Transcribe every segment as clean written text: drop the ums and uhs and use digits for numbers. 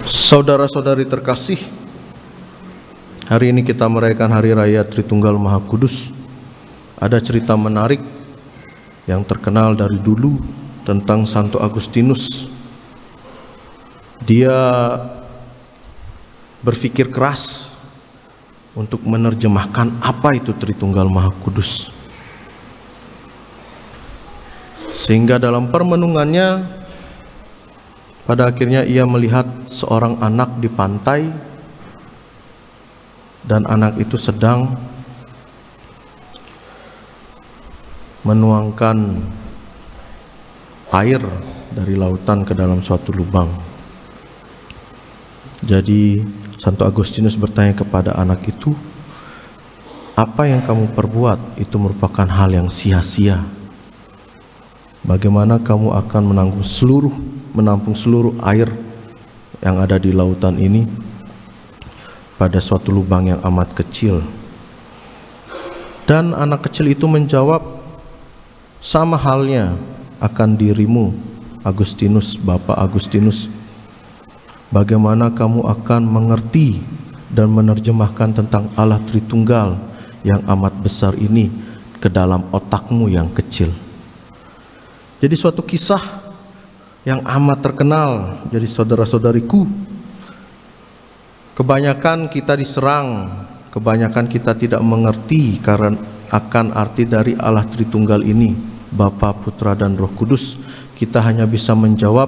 Saudara-saudari terkasih, hari ini kita merayakan Hari Raya Tritunggal Maha Kudus. Ada cerita menarik yang terkenal dari dulu tentang Santo Agustinus. Dia berpikir keras untuk menerjemahkan apa itu Tritunggal Maha Kudus, sehingga dalam permenungannya pada akhirnya ia melihat seorang anak di pantai, dan anak itu sedang menuangkan air dari lautan ke dalam suatu lubang. Jadi Santo Agustinus bertanya kepada anak itu, apa yang kamu perbuat itu merupakan hal yang sia-sia. Bagaimana kamu akan menampung seluruh air yang ada di lautan ini pada suatu lubang yang amat kecil? Dan anak kecil itu menjawab, sama halnya akan dirimu, Agustinus, Bapak Agustinus. Bagaimana kamu akan mengerti dan menerjemahkan tentang Allah Tritunggal yang amat besar ini ke dalam otakmu yang kecil? Jadi suatu kisah yang amat terkenal. Jadi saudara-saudariku, kebanyakan kita diserang, kebanyakan kita tidak mengerti karena akan arti dari Allah Tritunggal ini, Bapa, Putra, dan Roh Kudus. Kita hanya bisa menjawab,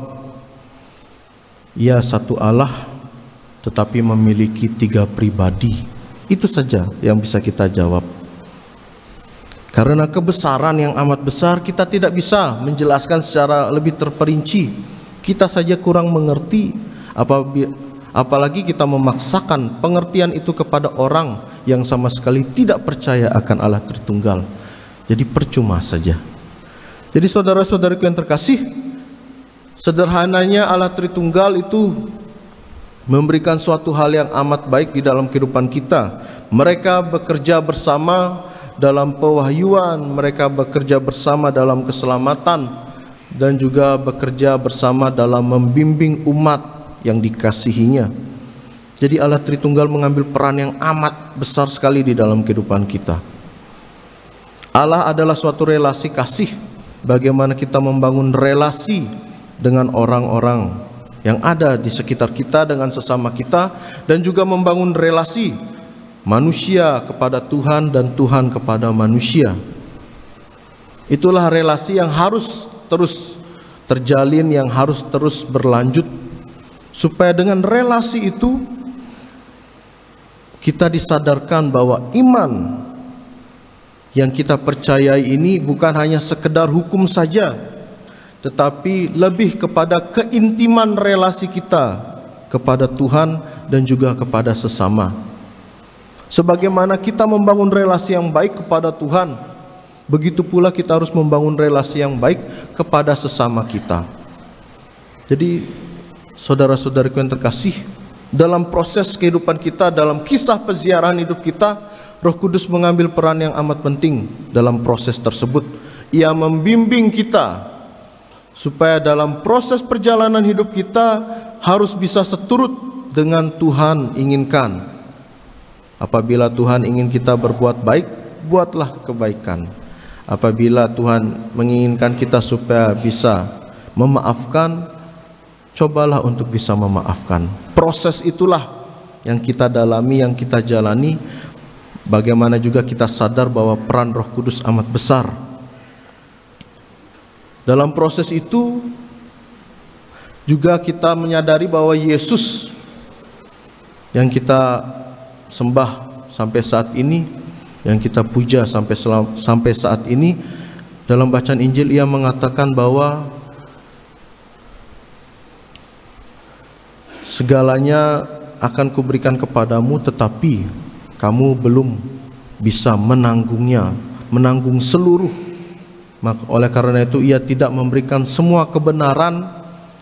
ya, satu Allah tetapi memiliki 3 pribadi. Itu saja yang bisa kita jawab. Karena kebesaran yang amat besar, kita tidak bisa menjelaskan secara lebih terperinci. Kita saja kurang mengerti, apalagi kita memaksakan pengertian itu kepada orang yang sama sekali tidak percaya akan Allah Tritunggal. Jadi percuma saja. Jadi saudara-saudariku yang terkasih, sederhananya Allah Tritunggal itu memberikan suatu hal yang amat baik di dalam kehidupan kita. Mereka bekerja bersama dalam pewahyuan, mereka bekerja bersama dalam keselamatan, dan juga bekerja bersama dalam membimbing umat yang dikasihinya. Jadi Allah Tritunggal mengambil peran yang amat besar sekali di dalam kehidupan kita. Allah adalah suatu relasi kasih. Bagaimana kita membangun relasi dengan orang-orang yang ada di sekitar kita, dengan sesama kita, dan juga membangun relasi manusia kepada Tuhan dan Tuhan kepada manusia. Itulah relasi yang harus terus terjalin, yang harus terus berlanjut, supaya dengan relasi itu kita disadarkan bahwa iman yang kita percayai ini bukan hanya sekedar hukum saja, tetapi lebih kepada keintiman relasi kita kepada Tuhan dan juga kepada sesama. Sebagaimana kita membangun relasi yang baik kepada Tuhan, begitu pula kita harus membangun relasi yang baik kepada sesama kita. Jadi saudara-saudariku yang terkasih, dalam proses kehidupan kita, dalam kisah peziarahan hidup kita, Roh Kudus mengambil peran yang amat penting dalam proses tersebut. Ia membimbing kita supaya dalam proses perjalanan hidup kita harus bisa seturut dengan Tuhan inginkan. Apabila Tuhan ingin kita berbuat baik, buatlah kebaikan. Apabila Tuhan menginginkan kita supaya bisa memaafkan, cobalah untuk bisa memaafkan. Proses itulah yang kita dalami, yang kita jalani. Bagaimana juga kita sadar bahwa peran Roh Kudus amat besar. Dalam proses itu juga kita menyadari bahwa Yesus yang kita sembah sampai saat ini, yang kita puja sampai saat ini, dalam bacaan Injil ia mengatakan bahwa segalanya akan kuberikan kepadamu, tetapi kamu belum bisa menanggungnya, menanggung seluruh. Maka oleh karena itu ia tidak memberikan semua kebenaran,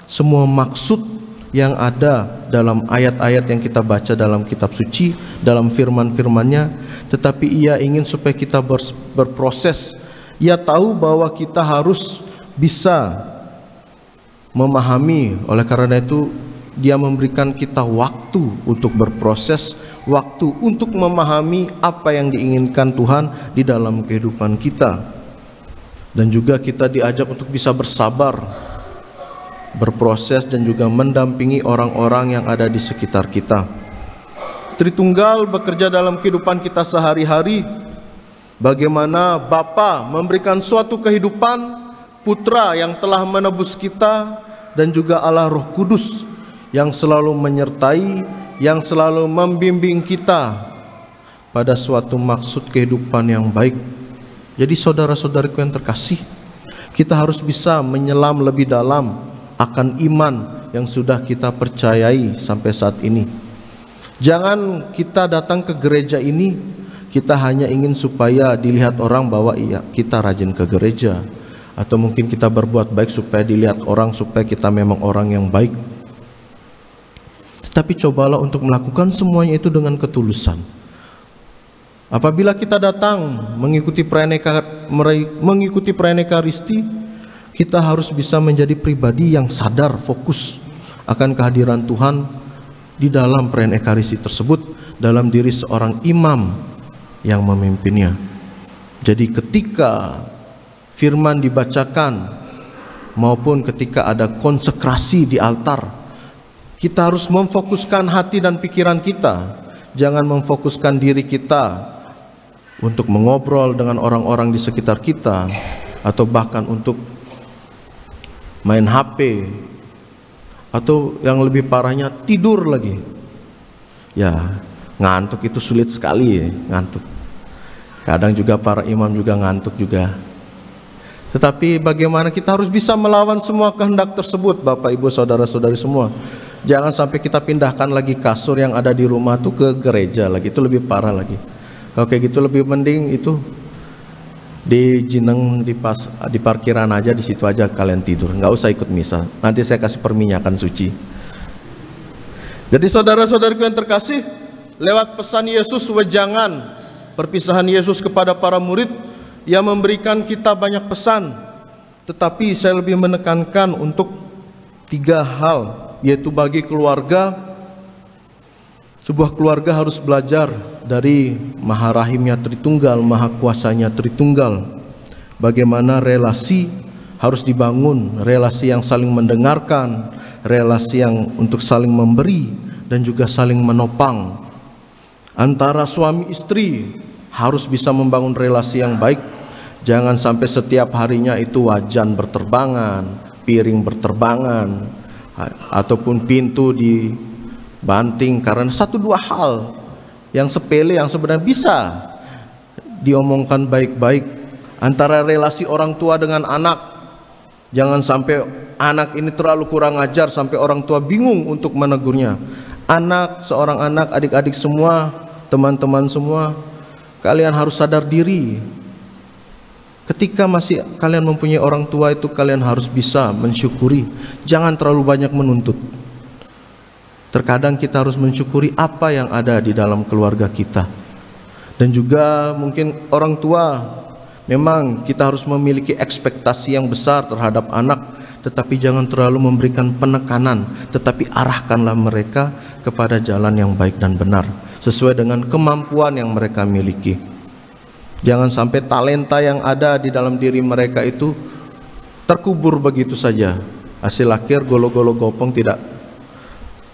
semua maksud yang ada dalam ayat-ayat yang kita baca dalam kitab suci, dalam firman-firmannya, tetapi ia ingin supaya kita berproses. Ia tahu bahwa kita harus bisa memahami. Oleh karena itu Dia memberikan kita waktu untuk berproses, waktu untuk memahami apa yang diinginkan Tuhan di dalam kehidupan kita. Dan juga kita diajak untuk bisa bersabar, berproses, dan juga mendampingi orang-orang yang ada di sekitar kita. Tritunggal bekerja dalam kehidupan kita sehari-hari. Bagaimana Bapa memberikan suatu kehidupan, Putra yang telah menebus kita, dan juga Allah Roh Kudus yang selalu menyertai, yang selalu membimbing kita pada suatu maksud kehidupan yang baik. Jadi saudara-saudariku yang terkasih, kita harus bisa menyelam lebih dalam akan iman yang sudah kita percayai sampai saat ini. Jangan kita datang ke gereja ini, kita hanya ingin supaya dilihat orang bahwa iya kita rajin ke gereja, atau mungkin kita berbuat baik supaya dilihat orang, supaya kita memang orang yang baik. Tapi cobalah untuk melakukan semuanya itu dengan ketulusan. Apabila kita datang mengikuti perayaan Ekaristi, kita harus bisa menjadi pribadi yang sadar, fokus akan kehadiran Tuhan di dalam perayaan Ekaristi tersebut, dalam diri seorang imam yang memimpinnya. Jadi ketika firman dibacakan maupun ketika ada konsekrasi di altar, kita harus memfokuskan hati dan pikiran kita. Jangan memfokuskan diri kita untuk mengobrol dengan orang-orang di sekitar kita, atau bahkan untuk main HP, atau yang lebih parahnya tidur lagi. Ya, ngantuk itu sulit sekali ya, ngantuk. Kadang juga para imam juga ngantuk juga. Tetapi bagaimana kita harus bisa melawan semua kehendak tersebut, Bapak Ibu Saudara-saudari semua. Jangan sampai kita pindahkan lagi kasur yang ada di rumah tuh ke gereja lagi, itu lebih parah lagi. Kalau kayak gitu lebih mending itu di Jineng, di parkiran aja, di situ aja kalian tidur, nggak usah ikut misa. Nanti saya kasih perminyakan suci. Jadi saudara-saudariku yang terkasih, lewat pesan Yesus wejangan, perpisahan Yesus kepada para murid, yang memberikan kita banyak pesan. Tetapi saya lebih menekankan untuk 3 hal, yaitu bagi keluarga, sebuah keluarga harus belajar dari Maha Rahimnya Tritunggal, Maha Kuasanya Tritunggal. Bagaimana relasi harus dibangun, relasi yang saling mendengarkan, relasi yang untuk saling memberi dan juga saling menopang. Antara suami istri harus bisa membangun relasi yang baik. Jangan sampai setiap harinya itu wajan berterbangan, piring berterbangan, ataupun pintu dibanting karena 1-2 hal yang sepele, yang sebenarnya bisa diomongkan baik-baik. Antara relasi orang tua dengan anak, jangan sampai anak ini terlalu kurang ajar sampai orang tua bingung untuk menegurnya. Seorang anak, adik-adik semua, teman-teman semua, kalian harus sadar diri. Ketika masih kalian mempunyai orang tua itu, kalian harus bisa mensyukuri. Jangan terlalu banyak menuntut. Terkadang kita harus mensyukuri apa yang ada di dalam keluarga kita. Dan juga mungkin orang tua, memang kita harus memiliki ekspektasi yang besar terhadap anak, tetapi jangan terlalu memberikan penekanan, tetapi arahkanlah mereka kepada jalan yang baik dan benar, sesuai dengan kemampuan yang mereka miliki. Jangan sampai talenta yang ada di dalam diri mereka itu terkubur begitu saja. Hasil akhir golo-golo gopong, tidak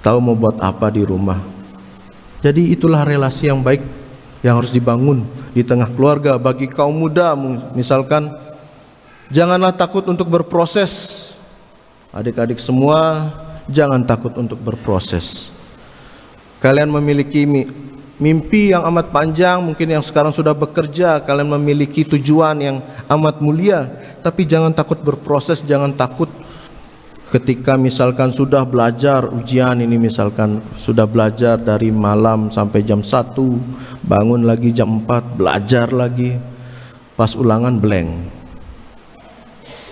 tahu mau buat apa di rumah. Jadi itulah relasi yang baik yang harus dibangun di tengah keluarga. Bagi kaum muda misalkan, janganlah takut untuk berproses. Adik-adik semua, jangan takut untuk berproses. Kalian memiliki mimpi yang amat panjang, mungkin yang sekarang sudah bekerja, kalian memiliki tujuan yang amat mulia, tapi jangan takut berproses. Jangan takut ketika misalkan sudah belajar ujian ini, misalkan sudah belajar dari malam sampai jam 1, bangun lagi jam 4, belajar lagi, pas ulangan blank,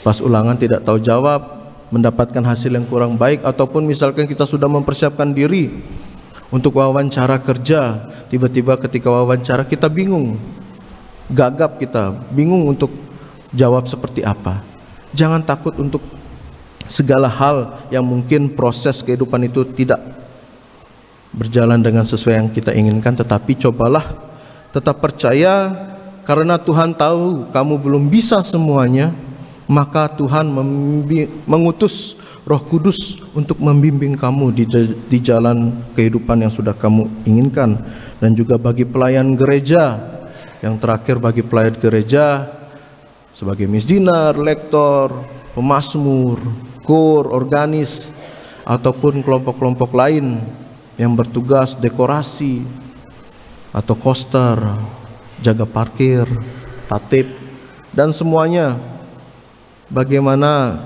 pas ulangan tidak tahu jawab, mendapatkan hasil yang kurang baik. Ataupun misalkan kita sudah mempersiapkan diri untuk wawancara kerja, tiba-tiba ketika wawancara kita bingung, gagap, kita bingung untuk jawab seperti apa. Jangan takut untuk segala hal yang mungkin proses kehidupan itu tidak berjalan dengan sesuai yang kita inginkan, tetapi cobalah tetap percaya, karena Tuhan tahu kamu belum bisa semuanya, maka Tuhan mengutus Roh Kudus untuk membimbing kamu di jalan kehidupan yang sudah kamu inginkan. Dan juga bagi pelayan gereja, yang terakhir bagi pelayan gereja sebagai misdinar, lektor, pemazmur, kor, organis, ataupun kelompok-kelompok lain yang bertugas dekorasi atau koster, jaga parkir, tatip, dan semuanya. Bagaimana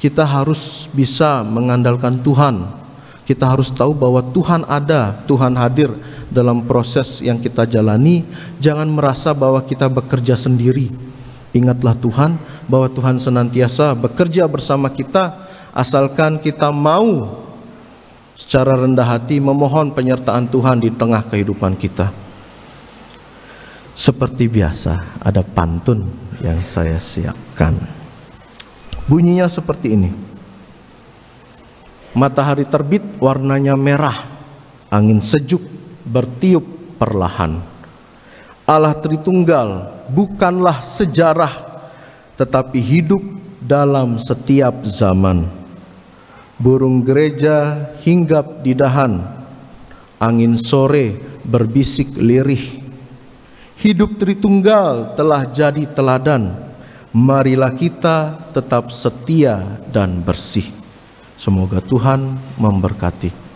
kita harus bisa mengandalkan Tuhan. Kita harus tahu bahwa Tuhan ada, Tuhan hadir dalam proses yang kita jalani. Jangan merasa bahwa kita bekerja sendiri. Ingatlah Tuhan, bahwa Tuhan senantiasa bekerja bersama kita, asalkan kita mau secara rendah hati memohon penyertaan Tuhan di tengah kehidupan kita. Seperti biasa, ada pantun yang saya siapkan. Bunyinya seperti ini. Matahari terbit warnanya merah, angin sejuk bertiup perlahan. Allah Tritunggal bukanlah sejarah, tetapi hidup dalam setiap zaman. Burung gereja hinggap di dahan, angin sore berbisik lirih. Hidup Tritunggal telah jadi teladan, marilah kita tetap setia dan bersih. Semoga Tuhan memberkati.